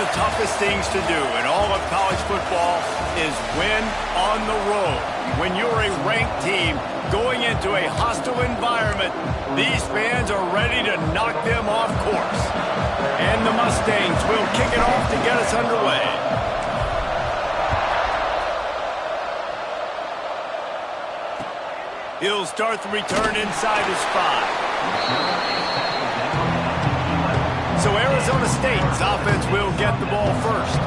the toughest things to do in all of college football is win on the road. When you're a ranked team going into a hostile environment, these fans are ready to knock them off course. And the Mustangs will kick it off to get us underway. He'll start the return inside his 5. So Arizona State's offense will get the ball first.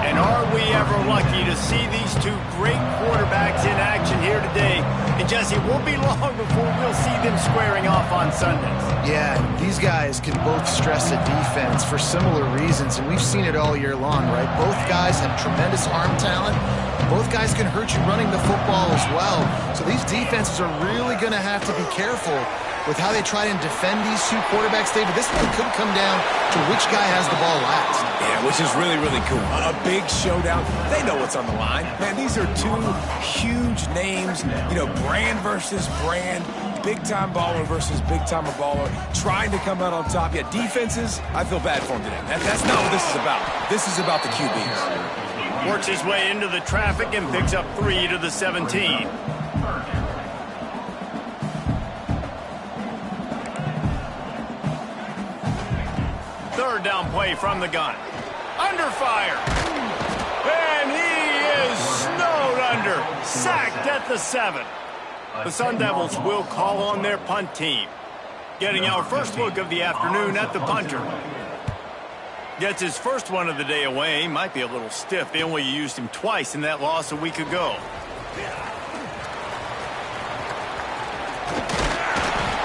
And are we ever lucky to see these two great quarterbacks in action here today? And Jesse, it won't be long before we'll see them squaring off on Sundays. Yeah, these guys can both stress a defense for similar reasons, and we've seen it all year long, right? Both guys have tremendous arm talent. Both guys can hurt you running the football as well. So these defenses are really going to have to be careful with how they try and defend these two quarterbacks, David. This one could come down to which guy has the ball last. Yeah, which is really, really cool. A big showdown. They know what's on the line. Man, these are two huge names, you know, brand versus brand, big-time baller versus big-time baller, trying to come out on top. Yeah, defenses, I feel bad for them today. That's not what this is about. This is about the QBs. Works his way into the traffic and picks up 3 to the 17. Third down play from the gun. Under fire. And he is snowed under. Sacked at the 7. The Sun Devils will call on their punt team. Getting our first look of the afternoon at the punter. Gets his first one of the day away. Might be a little stiff. They only used him twice in that loss a week ago.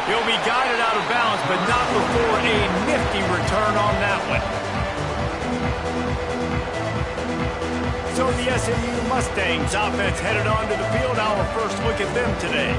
He'll be guided out of bounds, but not before a nifty return on that one. So the SMU Mustangs offense headed onto the field. Our first look at them today.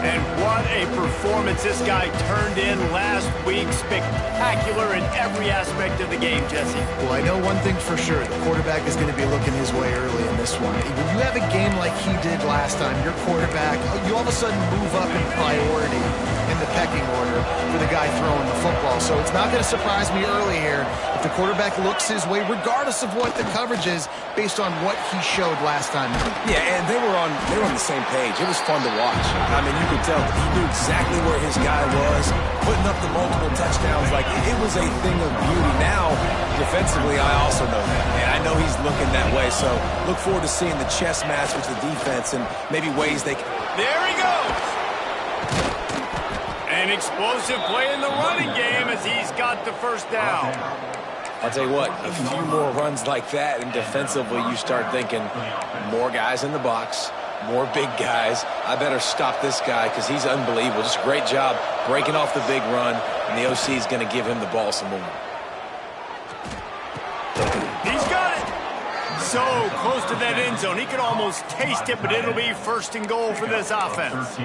And what a performance this guy turned in last week. Spectacular in every aspect of the game, Jesse. Well, I know one thing for sure. The quarterback is going to be looking his way early in this one. When you have a game like he did last time, your quarterback, you all of a sudden move up in priority in the pecking order for the guy throwing the football. So it's not going to surprise me early here if the quarterback looks his way, regardless of what the coverage is, based on what he showed last time. Yeah, and they were on the same page. It was fun to watch. I mean, you could tell he knew exactly where his guy was, putting up the multiple touchdowns. Like, it was a thing of beauty. Now, defensively, I also know that. And I know he's looking that way. So look forward to seeing the chess match with the defense and maybe ways they can. There he goes. An explosive play in the running game as he's got the first down. I'll tell you what, a few more runs like that, and defensively you start thinking more guys in the box, more big guys. I better stop this guy because he's unbelievable. Just a great job breaking off the big run, and the OC is going to give him the ball some more. He's got it. So close to that end zone. He can almost taste it, but it'll be first and goal for this offense.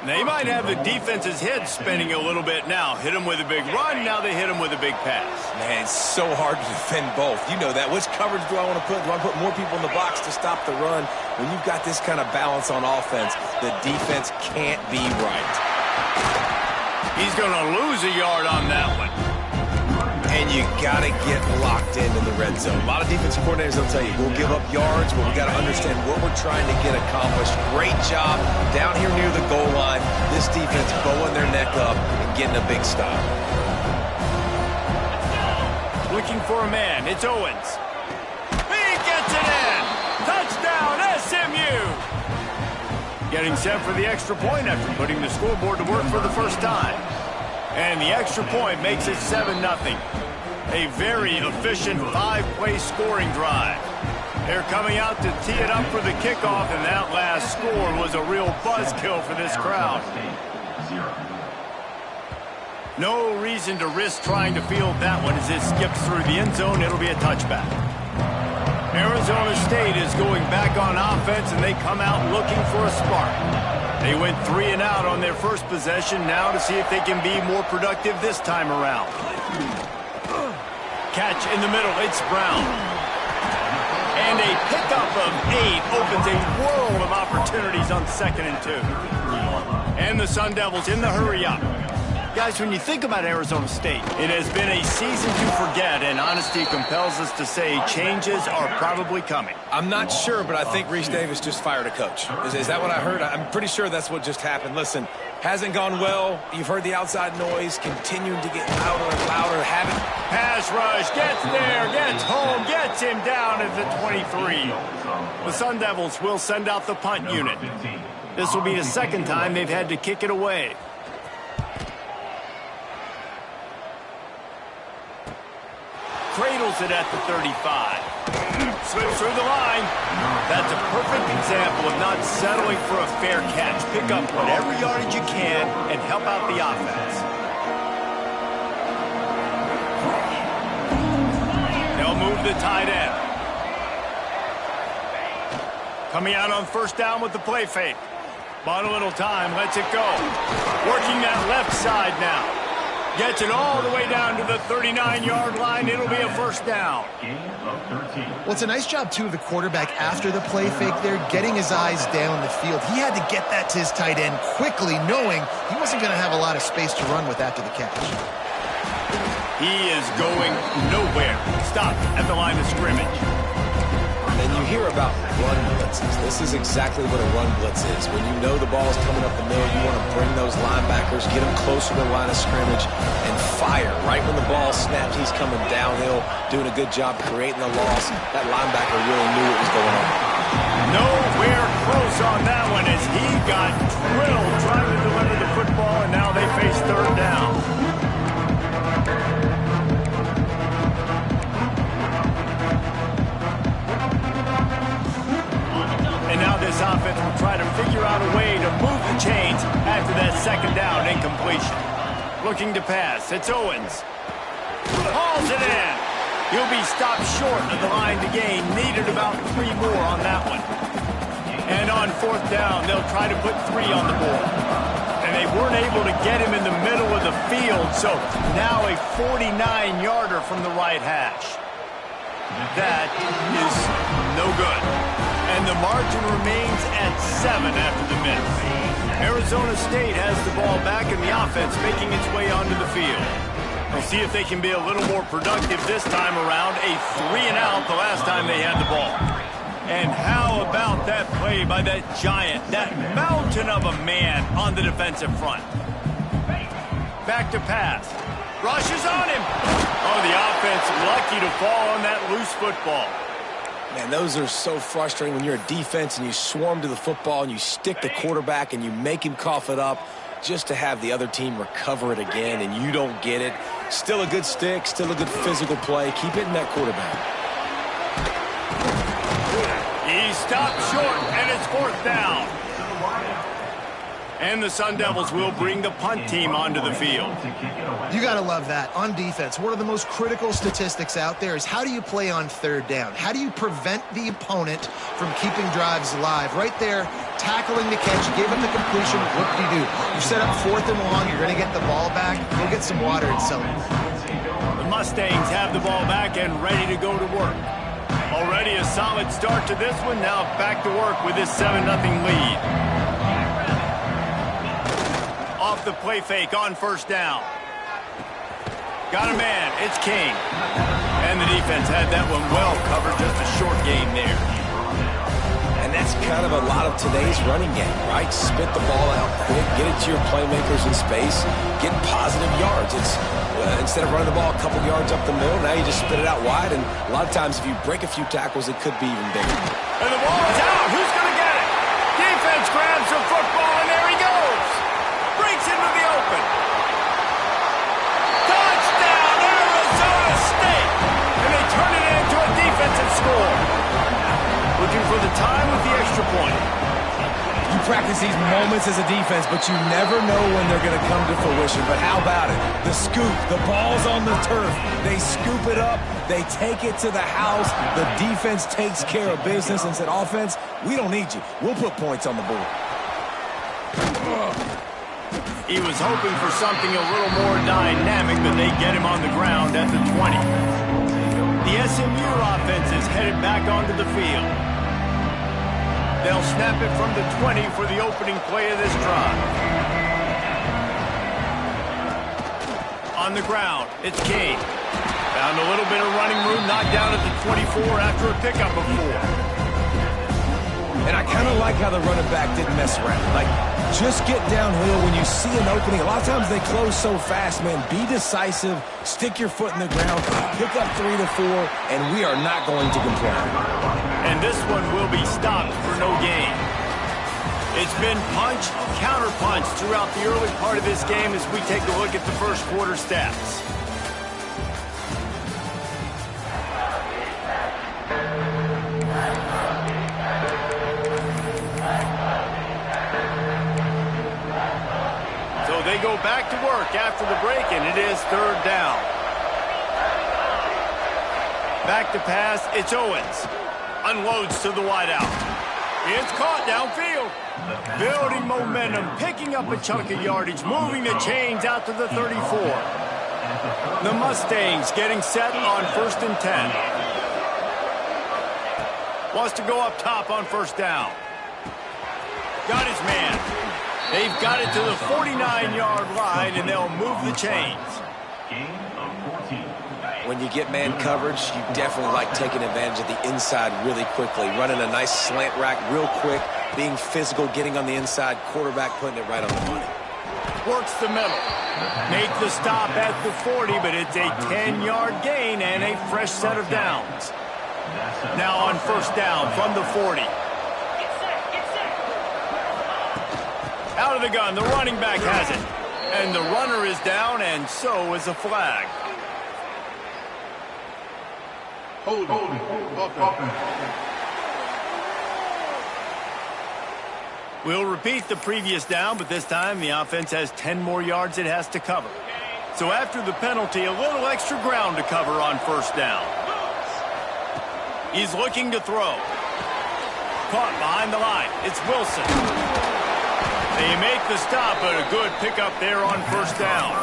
They might have the defense's head spinning a little bit now. Hit him with a big run, now they hit him with a big pass. Man, it's so hard to defend both. You know that. Which coverage do I want to put? Do I put more people in the box to stop the run? When you've got this kind of balance on offense, the defense can't be right. He's going to lose a yard on that one. And you got to get locked in the red zone. A lot of defensive coordinators will tell you, we'll give up yards, but we got to understand what we're trying to get accomplished. Great job down here near the goal line. This defense bowing their neck up and getting a big stop. Looking for a man. It's Owens. He gets it in. Touchdown, SMU. Getting set for the extra point after putting the scoreboard to work for the first time. And the extra point makes it 7-0. A very efficient 5-play scoring drive. They're coming out to tee it up for the kickoff, and that last score was a real buzzkill for this crowd. No reason to risk trying to field that one as it skips through the end zone. It'll be a touchback. Arizona State is going back on offense, and they come out looking for a spark. They went 3 and out on their first possession, now to see if they can be more productive this time around. Catch in the middle, it's Brown. And a pickup of 8 opens a world of opportunities on 2nd and 2. And the Sun Devils in the hurry up. Guys, when you think about Arizona State, it has been a season to forget, and honesty compels us to say changes are probably coming. I'm not sure, but I think Reese Davis just fired a coach. Is that what I heard? I'm pretty sure that's what just happened. Listen, hasn't gone well. You've heard the outside noise, continuing to get louder and louder. Pass rush, gets there, gets home, gets him down at the 23. The Sun Devils will send out the punt unit. This will be the second time they've had to kick it away. Cradles it at the 35. Slips through the line. That's a perfect example of not settling for a fair catch. Pick up whatever yardage you can and help out the offense. They'll move the tight end. Coming out on first down with the play fake. Bought a little time, lets it go. Working that left side now. Gets it all the way down to the 39-yard line. It'll be a first down. Well, it's a nice job, too, of the quarterback after the play fake there, getting his eyes down the field. He had to get that to his tight end quickly, knowing he wasn't going to have a lot of space to run with after the catch. He is going nowhere. Stop at the line of scrimmage. And you hear about run blitzes. This is exactly what a run blitz is. When you know the ball's coming up the middle, you want to bring those linebackers, get them closer to the line of scrimmage, and fire. Right when the ball snaps, he's coming downhill, doing a good job creating the loss. That linebacker really knew what was going on. Nowhere close on that one as he got drilled trying to deliver the football, and now they face third down. And now this offense will try to figure out a way to move the chains after that second down incompletion. Looking to pass. It's Owens. Hauls it in. He'll be stopped short of the line to gain. Needed about 3 more on that one. And on fourth down, they'll try to put 3 on the board. And they weren't able to get him in the middle of the field, so now a 49-yarder from the right hash. That is no good. And the margin remains at 7 after the miss. Arizona State has the ball back and the offense making its way onto the field. We'll see if they can be a little more productive this time around. A 3-and-out the last time they had the ball. And how about that play by that giant, that mountain of a man on the defensive front? Back to pass. Rushes on him. Oh, the offense lucky to fall on that loose football. Man, those are so frustrating when you're a defense and you swarm to the football and you stick the quarterback and you make him cough it up just to have the other team recover it again and you don't get it. Still a good stick, still a good physical play. Keep hitting that quarterback. He stopped short, and it's fourth down. And the Sun Devils will bring the punt team onto the field. You got to love that. On defense, one of the most critical statistics out there is how do you play on third down? How do you prevent the opponent from keeping drives alive? Right there, tackling the catch, you gave up the completion, what do? You set up 4th and long, you're going to get the ball back, go get some water and celebrate. The Mustangs have the ball back and ready to go to work. Already a solid start to this one, now back to work with this 7-0 lead. Off the play fake on first down. Got a man, it's King. And the defense had that one well covered, just a short gain there. And that's kind of a lot of today's running game, right? Spit the ball out quick, get it to your playmakers in space, get positive yards. It's instead of running the ball a couple yards up the middle, now you just spit it out wide, and a lot of times if you break a few tackles, it could be even bigger. And the ball is out. Who's going to get it? Defense grabs the football, and there he goes. Breaks into the open. Touchdown, Arizona State. And they turn it into a defensive score. Looking for the time with the extra point. You practice these moments as a defense, but you never know when they're going to come to fruition. But how about it? The scoop, the ball's on the turf. They scoop it up. They take it to the house. The defense takes care of business and said, offense, we don't need you. We'll put points on the board. He was hoping for something a little more dynamic, but they get him on the ground at the 20. The SMU offense is headed back onto the field. They'll snap it from the 20 for the opening play of this drive. On the ground, it's King. Found a little bit of running room, knocked down at the 24 after a pickup of 4. And I kind of like how the running back didn't mess around. Like, just get downhill when you see an opening. A lot of times they close so fast, man. Be decisive, stick your foot in the ground, pick up 3 to 4, and we are not going to complain. And this one will be stopped for no gain. It's been punch, counter-punch throughout the early part of this game as we take a look at the first quarter stats. So they go back to work after the break, and it is 3rd down. Back to pass, it's Owens. Unloads to the wideout. It's caught downfield. Building momentum, picking up a chunk of yardage, moving the chains out to the 34. The Mustangs getting set on 1st and 10. Wants to go up top on 1st down. Got his man. They've got it to the 49-yard line, and they'll move the chains. When you get man coverage, you definitely like taking advantage of the inside really quickly, running a nice slant rack real quick, being physical, getting on the inside, quarterback putting it right on the money. Works the middle. Make the stop at the 40, but it's a 10-yard gain and a fresh set of downs. Now on 1st down from the 40. Out of the gun, the running back has it. And the runner is down, and so is a flag. Hold on. We'll repeat the previous down, but this time the offense has 10 more yards it has to cover. So after the penalty, a little extra ground to cover on 1st down. He's looking to throw. Caught behind the line. It's Wilson. They make the stop, but a good pickup there on 1st down.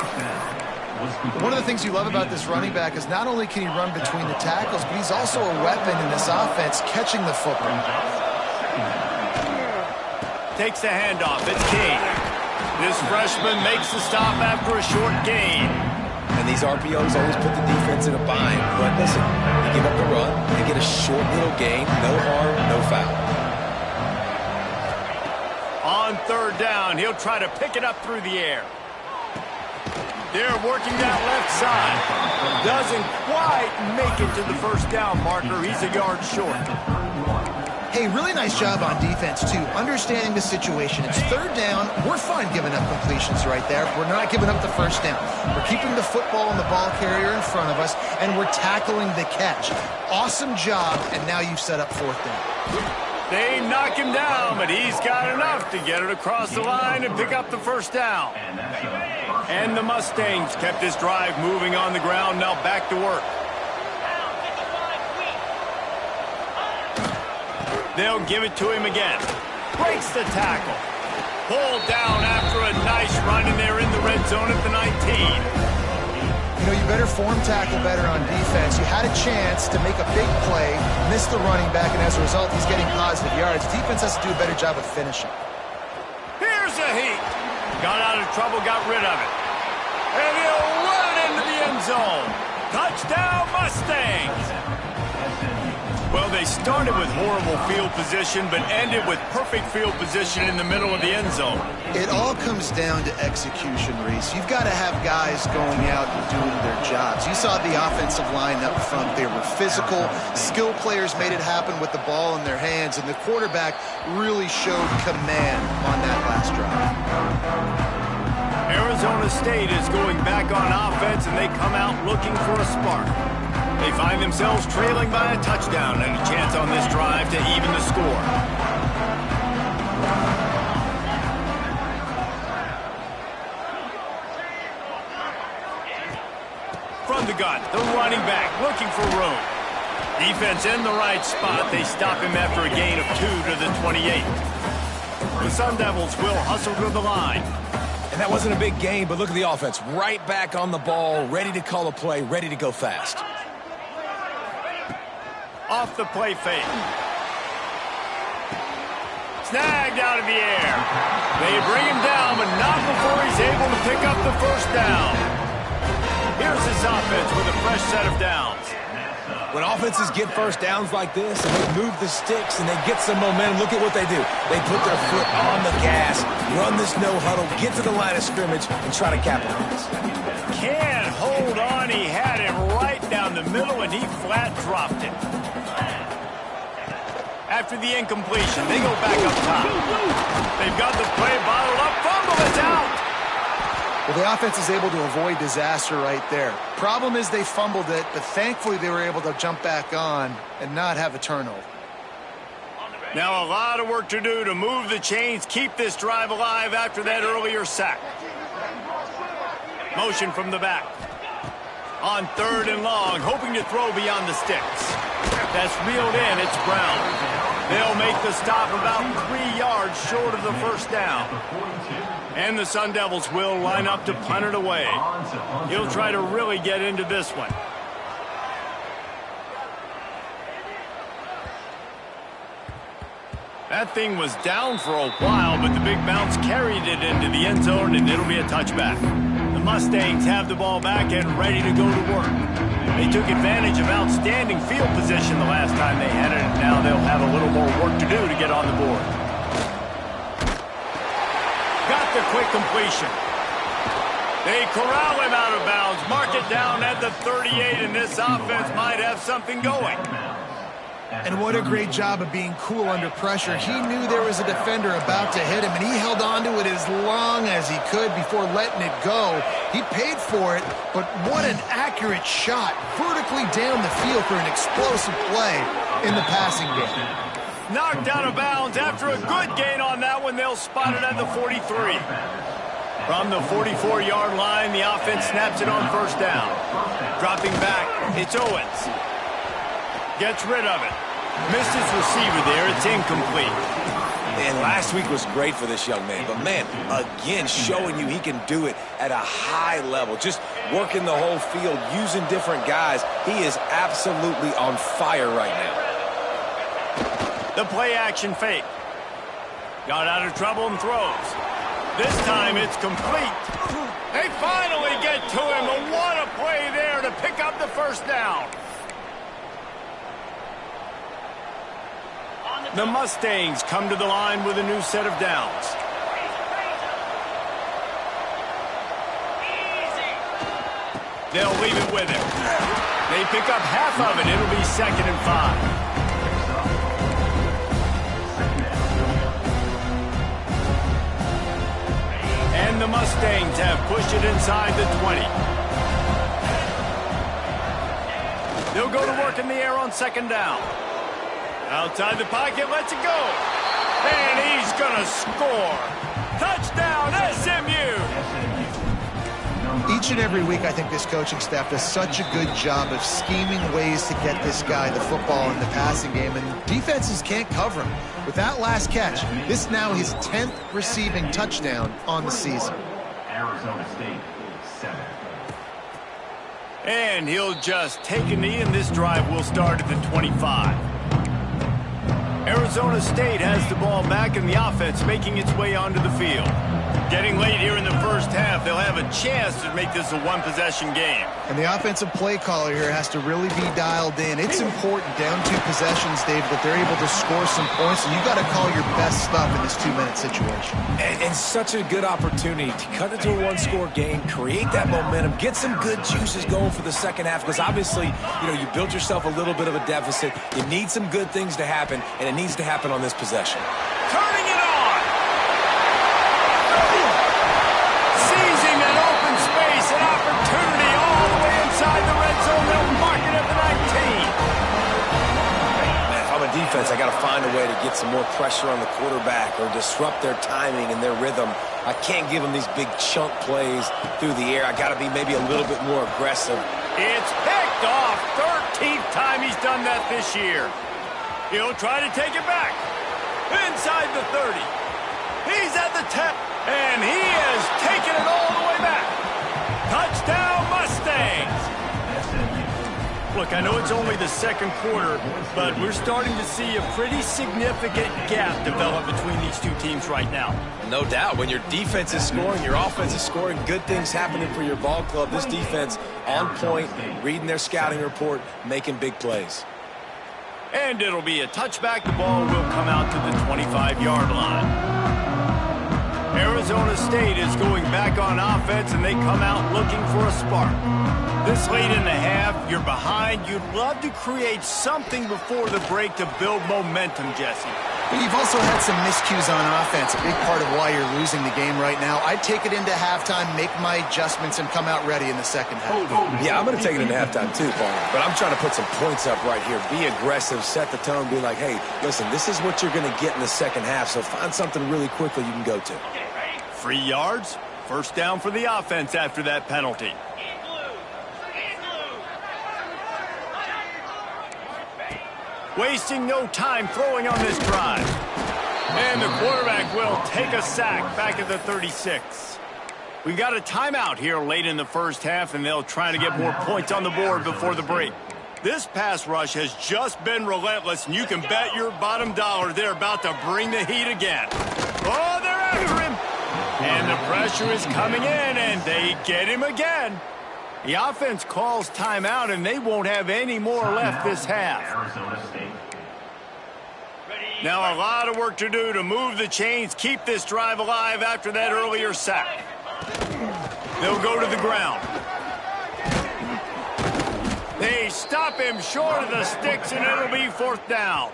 One of the things you love about this running back is not only can he run between the tackles, but he's also a weapon in this offense, catching the football. Takes the handoff. It's King. This freshman makes the stop after a short gain. And these RPOs always put the defense in a bind. But listen, you give up the run, they get a short little gain, no harm, no foul. On 3rd down, he'll try to pick it up through the air. They're working that left side. Doesn't quite make it to the 1st down marker. He's a yard short. Hey, really nice job on defense, too, understanding the situation. It's 3rd down. We're fine giving up completions right there. We're not giving up the 1st down. We're keeping the football and the ball carrier in front of us, and we're tackling the catch. Awesome job, and now you've set up 4th down. They knock him down, but he's got enough to get it across the line and pick up the 1st down. And the Mustangs kept this drive moving on the ground, now back to work. They'll give it to him again. Breaks the tackle. Pulled down after a nice run, and they're in the red zone at the 19. You know, you better form tackle better on defense. You had a chance to make a big play, missed the running back, and as a result, he's getting positive yards. Defense has to do a better job of finishing. Here's a heat. Got out of trouble, got rid of it. And he'll run it into the end zone. Touchdown, Mustangs. Well, they started with horrible field position, but ended with perfect field position in the middle of the end zone. It all comes down to execution, Reese. You've got to have guys going out and doing their jobs. You saw the offensive line up front. They were physical. Skill players made it happen with the ball in their hands, and the quarterback really showed command on that last drive. Arizona State is going back on offense, and they come out looking for a spark. They find themselves trailing by a touchdown and a chance on this drive to even the score. From the gun, the running back looking for room. Defense in the right spot. They stop him after a gain of 2 to the 28. The Sun Devils will hustle to the line. And that wasn't a big gain, but look at the offense. Right back on the ball, ready to call a play, ready to go fast. Off the play fake. Snagged out of the air. They bring him down, but not before he's able to pick up the 1st down. Here's this offense with a fresh set of downs. When offenses get first downs like this and they move the sticks and they get some momentum, look at what they do. They put their foot on the gas, run this no huddle, get to the line of scrimmage, and try to capitalize. Can't hold on. He had him right down the middle, and he flat dropped it. After the incompletion, they go back up top. They've got the play bottled up. Fumble, it's out. Well, the offense is able to avoid disaster right there. Problem is they fumbled it, but thankfully they were able to jump back on and not have a turnover. Now a lot of work to do to move the chains, keep this drive alive after that earlier sack. Motion from the back. On 3rd and long, hoping to throw beyond the sticks. That's reeled in, it's Brown. They'll make the stop about 3 yards short of the first down. And the Sun Devils will line up to punt it away. He'll try to really get into this one. That thing was down for a while, but the big bounce carried it into the end zone, and it'll be a touchback. The Mustangs have the ball back and ready to go to work. They took advantage of outstanding field position the last time they had it, and now they'll have a little more work to do to get on the board. Got the quick completion. They corral him out of bounds, mark it down at the 38, and this offense might have something going. And what a great job of being cool under pressure. He knew there was a defender about to hit him, and he held on to it as long as he could before letting it go. He paid for it, but what an accurate shot vertically down the field for an explosive play in the passing game. Knocked out of bounds after a good gain on that one. They'll spot it at the 43. From the 44-yard line, the offense snaps it on first down. Dropping back, it's Owens. Gets rid of it. Missed his receiver there. It's incomplete. And last week was great for this young man. But, man, again, showing you he can do it at a high level. Just working the whole field, using different guys. He is absolutely on fire right now. The play-action fake. Got out of trouble and throws. This time it's complete. They finally get to him. And what a play there to pick up the first down. The Mustangs come to the line with a new set of downs. They'll leave it with him. They pick up half of it. It'll be 2nd and 5. And the Mustangs have pushed it inside the 20. They'll go to work in the air on 2nd down. Outside the pocket, lets it go. And he's going to score. Touchdown, SMU! Each and every week, I think this coaching staff does such a good job of scheming ways to get this guy the football in the passing game, and defenses can't cover him. With that last catch, this now his 10th receiving touchdown on the season. Arizona State, 7. And he'll just take a knee, and this drive will start at the 25. Arizona State has the ball back, and the offense making its way onto the field. Getting late here in the first half, they'll have a chance to make this a one-possession game. And the offensive play caller here has to really be dialed in. It's important down 2 possessions, Dave, that they're able to score some points, and you got to call your best stuff in this 2-minute situation. And such a good opportunity to cut it to a 1-score game, create that momentum, get some good juices going for the second half, because obviously, you built yourself a little bit of a deficit. You need some good things to happen, and it needs to happen on this possession. Turning it on! Seizing an open space, an opportunity all the way inside the red zone. They'll mark it at the 19. If I'm a defense, I got to find a way to get some more pressure on the quarterback or disrupt their timing and their rhythm. I can't give them these big chunk plays through the air. I got to be maybe a little bit more aggressive. It's picked off. 13th time he's done that this year. He'll try to take it back. Inside the 30. He's at the 10. And he has taken it all the way back. Touchdown, Mustangs. Look, I know it's only the second quarter, but we're starting to see a pretty significant gap develop between these two teams right now. No doubt. When your defense is scoring, your offense is scoring, good things happening for your ball club. This defense on point, reading their scouting report, making big plays. And it'll be a touchback. The ball will come out to the 25-yard line. Arizona State is going back on offense, and they come out looking for a spark. This late in the half, you're behind. You'd love to create something before the break to build momentum, Jesse. But you've also had some miscues on offense, a big part of why you're losing the game right now. I'd take it into halftime, make my adjustments, and come out ready in the second half. Yeah, I'm going to take it into halftime too, Paul. But I'm trying to put some points up right here. Be aggressive, set the tone, be like, hey, listen, this is what you're going to get in the second half, so find something really quickly you can go to. 3 yards, first down for the offense after that penalty. Wasting no time throwing on this drive. And the quarterback will take a sack back at the 36. We've got a timeout here late in the first half, and they'll try to get more points on the board before the break. This pass rush has just been relentless, and you can bet your bottom dollar they're about to bring the heat again. Oh, they're after him. And the pressure is coming in, and they get him again. The offense calls timeout, and they won't have any more left this half. Now a lot of work to do to move the chains, keep this drive alive after that earlier sack. They'll go to the ground. They stop him short of the sticks, and it'll be fourth down.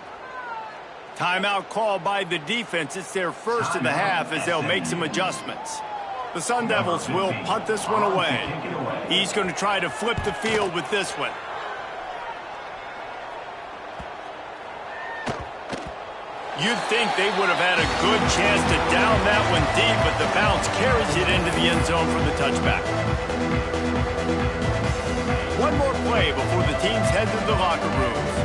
Timeout called by the defense. It's their first of the half as they'll make some adjustments. The Sun Devils will punt this one away. He's going to try to flip the field with this one. You'd think they would have had a good chance to down that one deep, but the bounce carries it into the end zone for the touchback. One more play before the teams head to the locker rooms.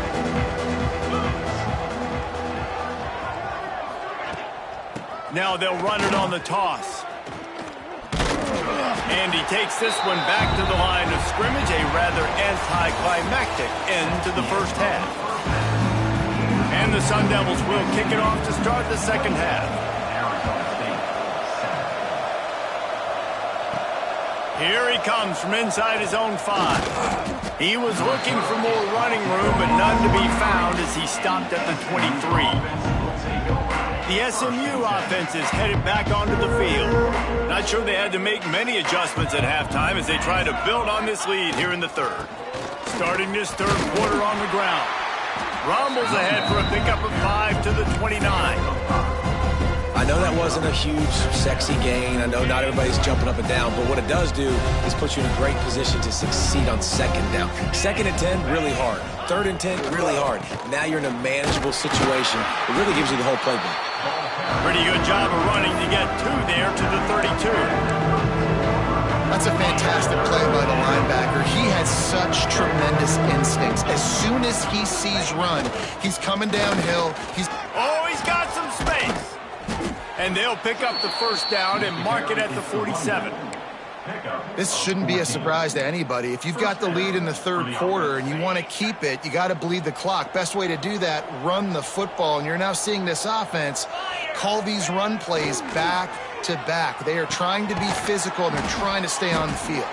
Now they'll run it on the toss. And he takes this one back to the line of scrimmage, a rather anticlimactic end to the first half. And the Sun Devils will kick it off to start the second half. Here he comes from inside his own 5. He was looking for more running room, but none to be found as he stopped at the 23. The SMU offense is headed back onto the field. Not sure they had to make many adjustments at halftime as they try to build on this lead here in the third. Starting this third quarter on the ground. Rumbles ahead for a pickup of 5 to the 29. I know that wasn't a huge, sexy gain. I know not everybody's jumping up and down, but what it does do is put you in a great position to succeed on second down. Second and 10, really hard. Third and 10, really hard. Now you're in a manageable situation. It really gives you the whole playbook. Pretty good job of running to get 2 there to the 32. That's a fantastic play by the linebacker. He has such tremendous instincts. As soon as he sees run, he's coming downhill. He's got some space. And they'll pick up the first down and mark it at the 47. This shouldn't be a surprise to anybody. If you've got the lead in the third quarter and you want to keep it, you got to bleed the clock. Best way to do that, run the football. And you're now seeing this offense call these run plays back to back. They are trying to be physical, and they're trying to stay on the field.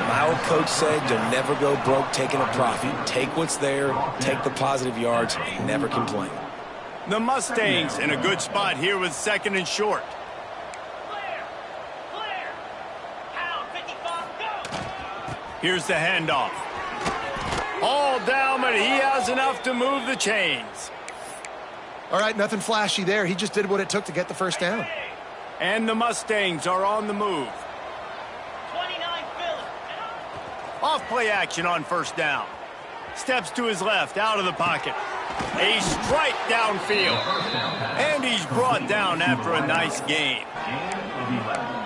My old coach said you'll never go broke taking a profit. Take what's there, take the positive yards, and never complain. The Mustangs in a good spot here with second and short. Here's the handoff. All down, but he has enough to move the chains. All right, nothing flashy there. He just did what it took to get the first down. And the Mustangs are on the move. Off play action on first down. Steps to his left, out of the pocket. A strike downfield. And he's brought down after a nice gain.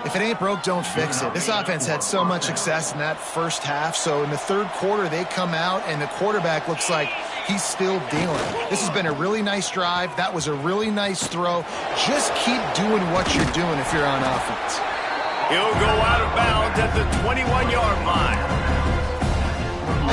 If it ain't broke, don't fix it. This offense had so much success in that first half, so in the third quarter they come out and the quarterback looks like he's still dealing. This has been a really nice drive. That was a really nice throw. Just keep doing what you're doing if you're on offense. He'll go out of bounds at the 21-yard line.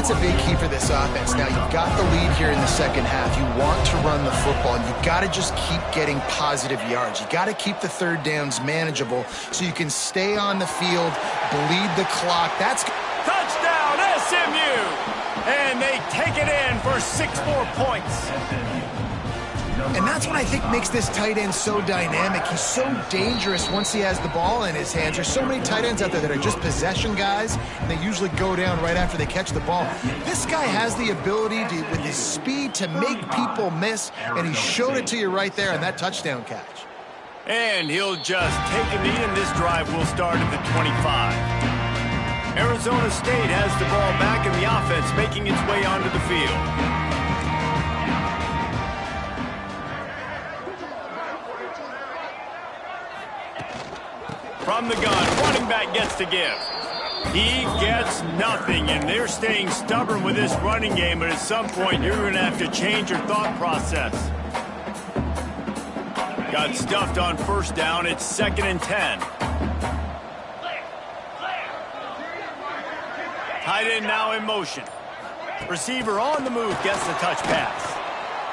that's a big key for this offense. Now, you've got the lead here in the second half. You want to run the football, and you've got to just keep getting positive yards. You got to keep the third downs manageable so you can stay on the field, bleed the clock. That's Touchdown, SMU! And they take it in for 6 more points. And that's what I think makes this tight end so dynamic. He's so dangerous once he has the ball in his hands. There's so many tight ends out there that are just possession guys, and they usually go down right after they catch the ball. This guy has the ability to, with his speed, to make people miss, and he showed it to you right there in that touchdown catch. And he'll just take a knee, and this drive will start at the 25. Arizona State has the ball back, and the offense making its way onto the field. From the gun, running back gets to give. He gets nothing, and they're staying stubborn with this running game, but at some point you're going to have to change your thought process. Got stuffed on first down. It's 2nd and 10. Tight end now in motion. Receiver on the move gets the touch pass.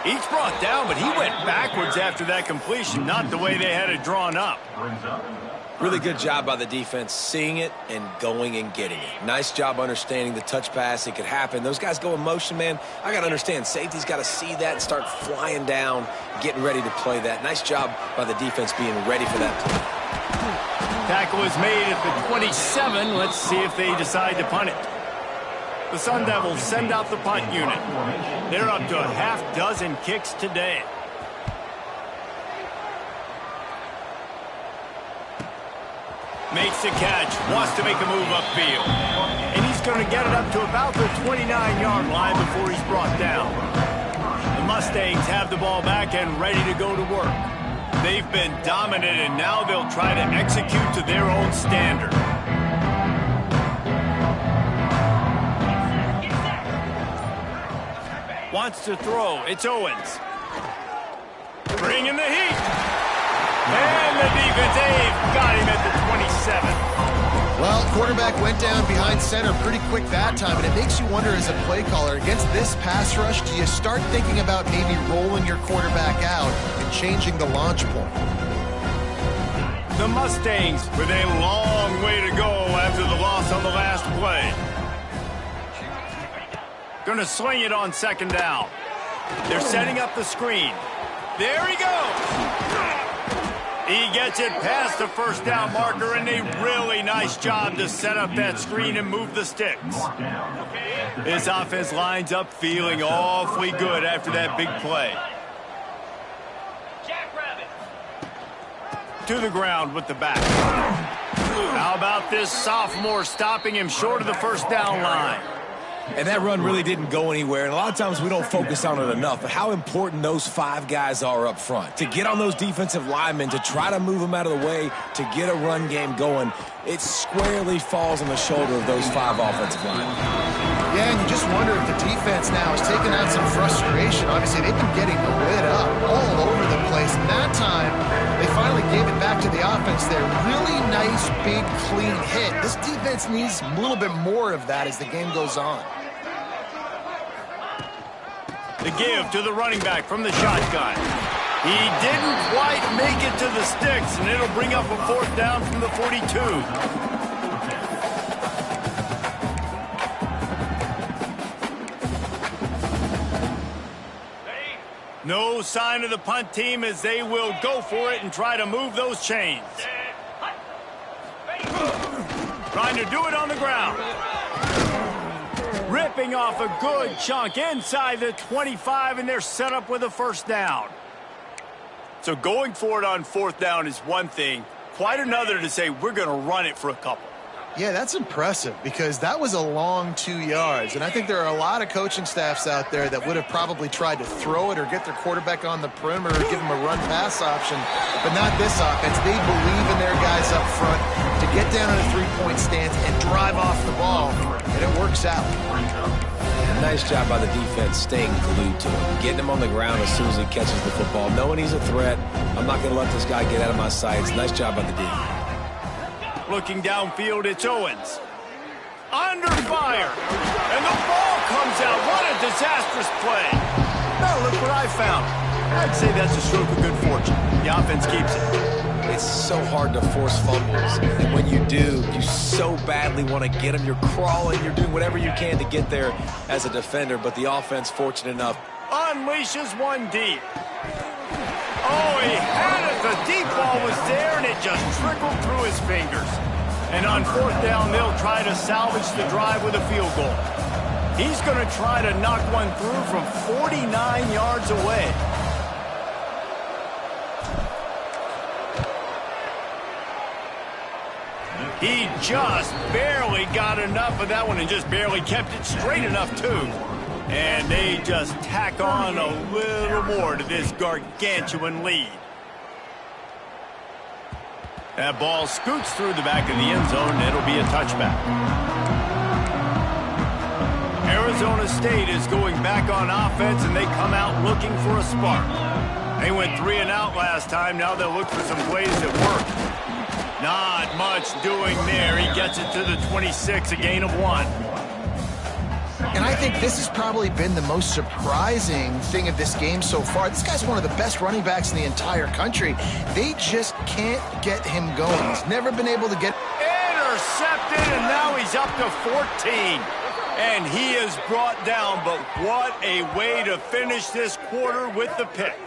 Each brought down, but he went backwards after that completion, not the way they had it drawn up. Really good job by the defense seeing it and going and getting it. Nice job understanding the touch pass. It could happen. Those guys go in motion, man. I got to understand. Safety's got to see that and start flying down, getting ready to play that. Nice job by the defense being ready for that play. Tackle is made at the 27. Let's see if they decide to punt it. The Sun Devils send out the punt unit. They're up to a half-dozen kicks today. Makes the catch, wants to make a move upfield. And he's going to get it up to about the 29-yard line before he's brought down. The Mustangs have the ball back and ready to go to work. They've been dominant, and now they'll try to execute to their own standard. Wants to throw. It's Owens. Bringing the heat. And the defense, got him at the 27. Well, quarterback went down behind center pretty quick that time, and it makes you wonder as a play caller, against this pass rush, do you start thinking about maybe rolling your quarterback out and changing the launch point? The Mustangs with a long way to go after the loss on the last play. Gonna swing it on 2nd down. They're setting up the screen. There he goes. He gets it past the first down marker, and a really nice job to set up that screen and move the sticks. This offense lines up feeling awfully good after that big play. To the ground with the back. How about this sophomore stopping him short of the first down line? And that run really didn't go anywhere. And a lot of times we don't focus on it enough, but how important those 5 guys are up front. To get on those defensive linemen, to try to move them out of the way, to get a run game going, it squarely falls on the shoulder of those 5 offensive linemen. Yeah, and you just wonder if the defense now is taking out some frustration. Obviously, they've been getting lit up all over the place. And that time, they finally gave it back to the offense there. Really nice, big, clean hit. This defense needs a little bit more of that as the game goes on. The give to the running back from the shotgun. He didn't quite make it to the sticks, and it'll bring up a 4th down from the 42. No sign of the punt team as they will go for it and try to move those chains. Trying to do it on the ground. Ripping off a good chunk inside the 25, and they're set up with a 1st down. So going for it on 4th down is one thing. Quite another to say we're going to run it for a couple. Yeah, that's impressive because that was a long 2 yards. And I think there are a lot of coaching staffs out there that would have probably tried to throw it or get their quarterback on the perimeter or give him a run-pass option. But not this offense. They believe in their guys up front to get down in a 3-point stance and drive off the ball. And it works out. Nice job by the defense staying glued to him, getting him on the ground as soon as he catches the football, knowing he's a threat. I'm not going to let this guy get out of my sights. Nice job by the defense. Looking downfield, it's Owens. Under fire. And the ball disastrous play. Now look what I found. I'd say that's a stroke of good fortune. The offense keeps it. It's so hard to force fumbles, and when you do, you so badly want to get them. You're crawling, you're doing whatever you can to get there as a defender, but the offense, fortunate enough, unleashes one deep. Oh, he had it. The deep ball was there, and it just trickled through his fingers. And on fourth down, they'll try to salvage the drive with a field goal. He's going to try to knock one through from 49 yards away. He just barely got enough of that one and just barely kept it straight enough, too. And they just tack on a little more to this gargantuan lead. That ball scoots through the back of the end zone, and it'll be a touchback. Arizona State is going back on offense, and they come out looking for a spark. They went 3 and out last time. Now they'll look for some plays that work. Not much doing there. He gets it to the 26, a gain of 1. And I think this has probably been the most surprising thing of this game so far. This guy's one of the best running backs in the entire country. They just can't get him going. He's never been able to get... Intercepted, and now he's up to 14. And he is brought down, but what a way to finish this quarter with the pick.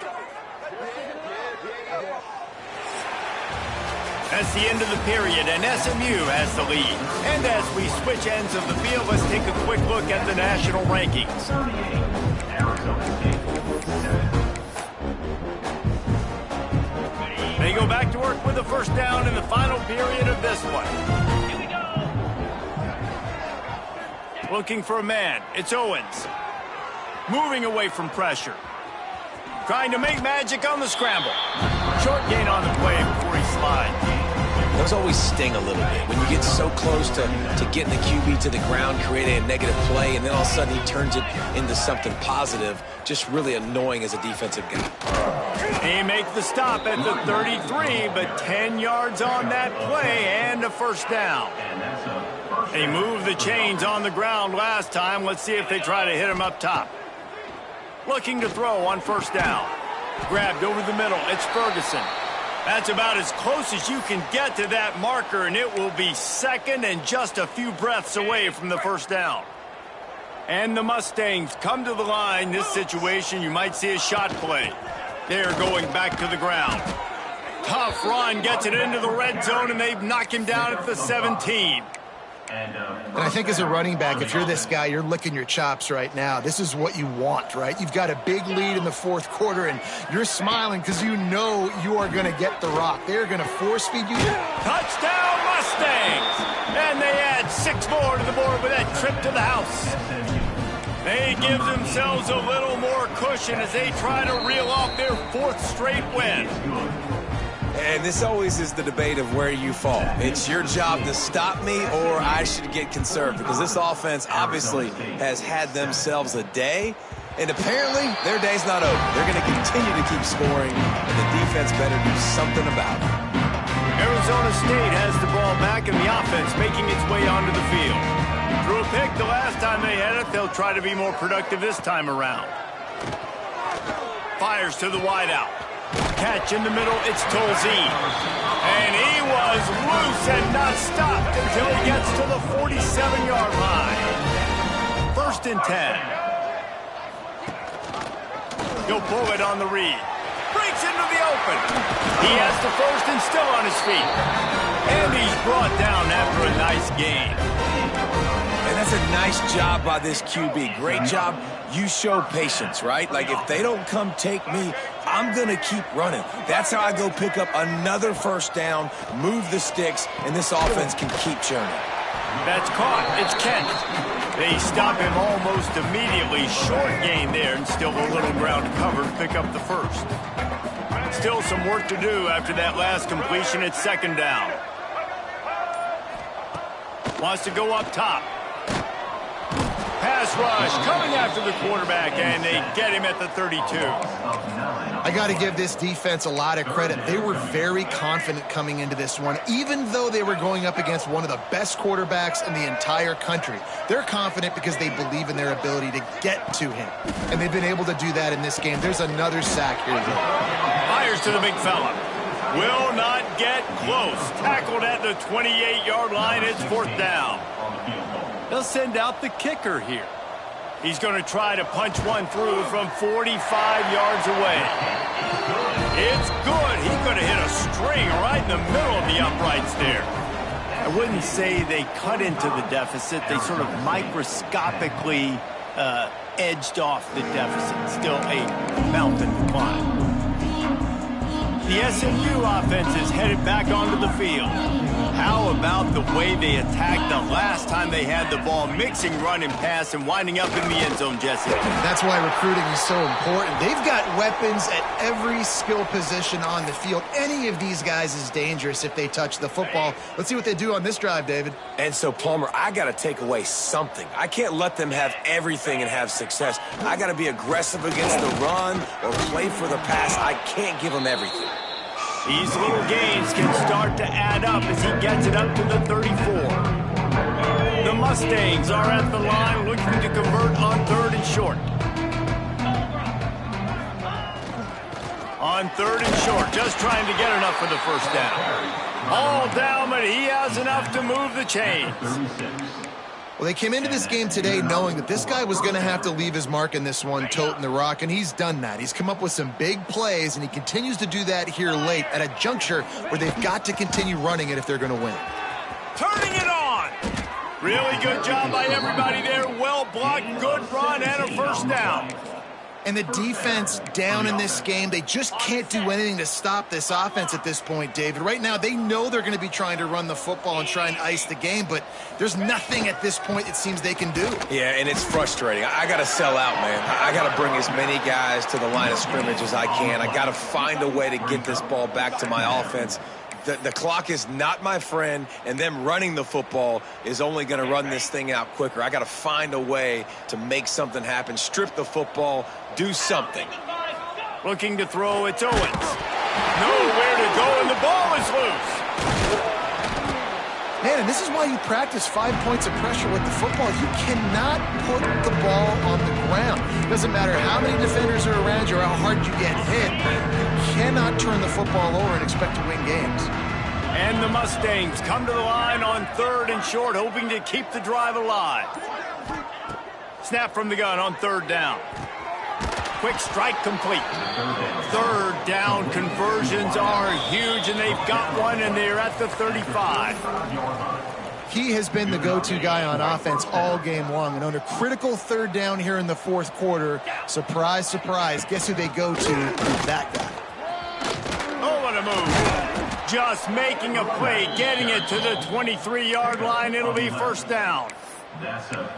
That's the end of the period, and SMU has the lead. And as we switch ends of the field, let's take a quick look at the national rankings. They go back to work with the first down in the final period of this one. Looking for a man. It's Owens. Moving away from pressure. Trying to make magic on the scramble. Short gain on the play before he slides. those always sting a little bit. When you get so close to getting the QB to the ground, creating a negative play, and then all of a sudden he turns it into something positive, just really annoying as a defensive guy. He makes the stop at the 33, but 10 yards on that play and a first down. They moved the chains on the ground last time. Let's see if they try to hit him up top. Looking to throw on first down. Grabbed over the middle. It's Ferguson. That's about as close as you can get to that marker, and it will be second and just a few breaths away from the first down. And the Mustangs come to the line. This situation, you might see a shot play. They're going back to the ground. Tough run, gets it into the red zone, and they knock him down at the 17. And I think as a running back, if you're this guy, you're licking your chops right now. This is what you want, right? You've got a big lead in the fourth quarter, and you're smiling because you know you are going to get the rock. They're going to force feed you. Touchdown, Mustangs! And they add 6 more to the board with that trip to the house. They give themselves a little more cushion as they try to reel off their 4th straight win. And this always is the debate of where you fall. It's your job to stop me, or I should get conserved, because this offense obviously has had themselves a day, and apparently their day's not over. They're going to continue to keep scoring, and the defense better do something about it. Arizona State has the ball back, and the offense making its way onto the field. Threw a pick the last time they had it. They'll try to be more productive this time around. Fires to the wideout. Catch in the middle, it's Tolzien. And he was loose and not stopped until he gets to the 47-yard line. 1st and 10. He'll pull it on the read. Breaks into the open. He has the first and still on his feet. And he's brought down after a nice gain. And that's a nice job by this QB. Great job. You show patience, right? Like, if they don't come take me, I'm going to keep running. That's how I go pick up another first down, move the sticks, and this offense can keep churning. That's caught. It's Kent. They stop him almost immediately. Short gain there, and still a little ground covered to pick up the first. Still some work to do after that last completion at 2nd down. Wants to go up top. pass rush coming after the quarterback, and they get him at the 32. I got to give this defense a lot of credit. They were very confident coming into this one, even though they were going up against one of the best quarterbacks in the entire country. They're confident because they believe in their ability to get to him, and they've been able to do that in this game. There's another sack here. Fires to the big fella. Will not get close. Tackled at the 28-yard line. It's 4th down. They'll send out the kicker here. He's going to try to punch one through from 45 yards away. It's good. He could have hit a string right in the middle of the uprights there. I wouldn't say they cut into the deficit. They sort of microscopically edged off the deficit. Still a mountain to climb. The SMU offense is headed back onto the field. How about the way they attacked the last time they had the ball, mixing run and pass and winding up in the end zone, Jesse? That's why recruiting is so important. They've got weapons at every skill position on the field. Any of these guys is dangerous if they touch the football. Let's see what they do on this drive, David. And so, Palmer, I got to take away something. I can't let them have everything and have success. I got to be aggressive against the run or play for the pass. I can't give them everything. These little gains can start to add up as he gets it up to the 34. The Mustangs are at the line looking to convert on 3rd and short. On 3rd and short, just trying to get enough for the 1st down. All down, but he has enough to move the chains. Well, they came into this game today knowing that this guy was going to have to leave his mark in this one, toting the rock, and he's done that. He's come up with some big plays, and he continues to do that here late at a juncture where they've got to continue running it if they're going to win. Turning it on. Really good job by everybody there. Well blocked, good run, and a 1st down. And the defense down in this game, they just can't do anything to stop this offense at this point, David. Right now, they know they're going to be trying to run the football and try and ice the game, but there's nothing at this point it seems they can do. Yeah, and it's frustrating. I got to sell out, man. I got to bring as many guys to the line of scrimmage as I can. I got to find a way to get this ball back to my offense. The clock is not my friend, and them running the football is only going to run this thing out quicker. I got to find a way to make something happen, strip the football, do something. Looking to throw, it's Owens. Nowhere to go, and the ball is loose. Man, and this is why you practice 5 points of pressure with the football. You cannot put the ball on the ground. It doesn't matter how many defenders are around you or how hard you get hit. You cannot turn the football over and expect to win games. And the Mustangs come to the line on 3rd and short, hoping to keep the drive alive. Snap from the gun on 3rd down. Quick strike complete. 3rd down conversions are huge, and they've got one, and they're at the 35. He has been the go-to guy on offense all game long, and on a critical 3rd down here in the 4th quarter, surprise, surprise, guess who they go to? That guy. Oh, what a move. Just making a play, getting it to the 23-yard line. It'll be 1st down.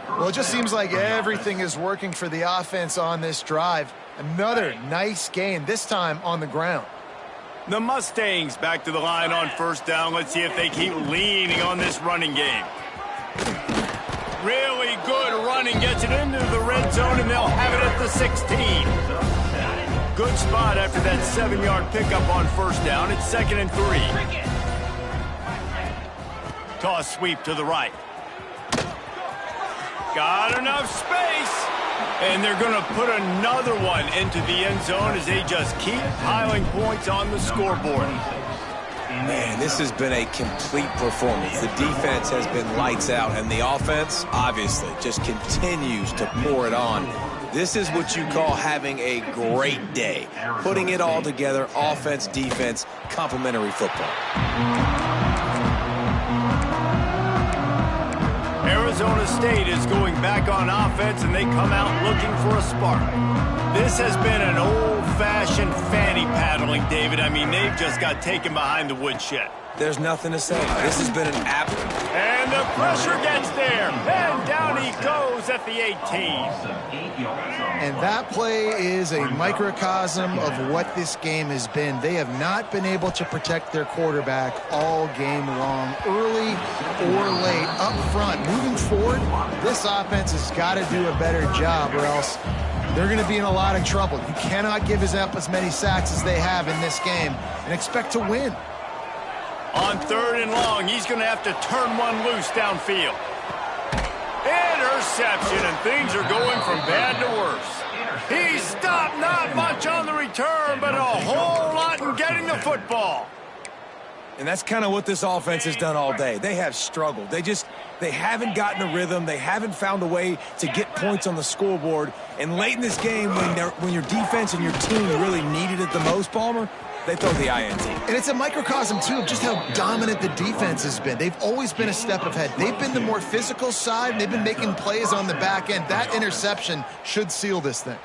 Well, it just seems like everything is working for the offense on this drive. Another nice gain, this time on the ground. The Mustangs back to the line on 1st down. Let's see if they keep leaning on this running game. Really good running, gets it into the red zone, and they'll have it at the 16. Good spot after that 7-yard pickup on 1st down. It's 2nd and 3. Toss sweep to the right. Got enough space, and they're going to put another one into the end zone as they just keep piling points on the scoreboard. Man, this has been a complete performance. The defense has been lights out, and the offense, obviously, just continues to pour it on. This is what you call having a great day. Putting it all together, offense, defense, complementary football. Arizona State is going back on offense, and they come out looking for a spark. This has been an old-fashioned fanny paddling, David. I mean, they've just got taken behind the woodshed. There's nothing to say. This has been an And the pressure gets there, and down he goes is at the 18. And that play is a microcosm of what this game has been. They have not been able to protect their quarterback all game long, early or late, up front. Moving forward, this offense has got to do a better job or else they're going to be in a lot of trouble. You cannot give up as many sacks as they have in this game and expect to win. On 3rd and long, he's going to have to turn one loose downfield. Interception, and things are going from bad to worse. He stopped, not much on the return, but a whole lot in getting the football. And that's kind of what this offense has done all day. They have struggled. They haven't gotten a rhythm. They haven't found a way to get points on the scoreboard. And late in this game, when your defense and your team really needed it the most, Palmer, they throw the INT. And it's a microcosm, too, of just how dominant the defense has been. They've always been a step ahead. They've been the more physical side, and they've been making plays on the back end. That interception should seal this thing.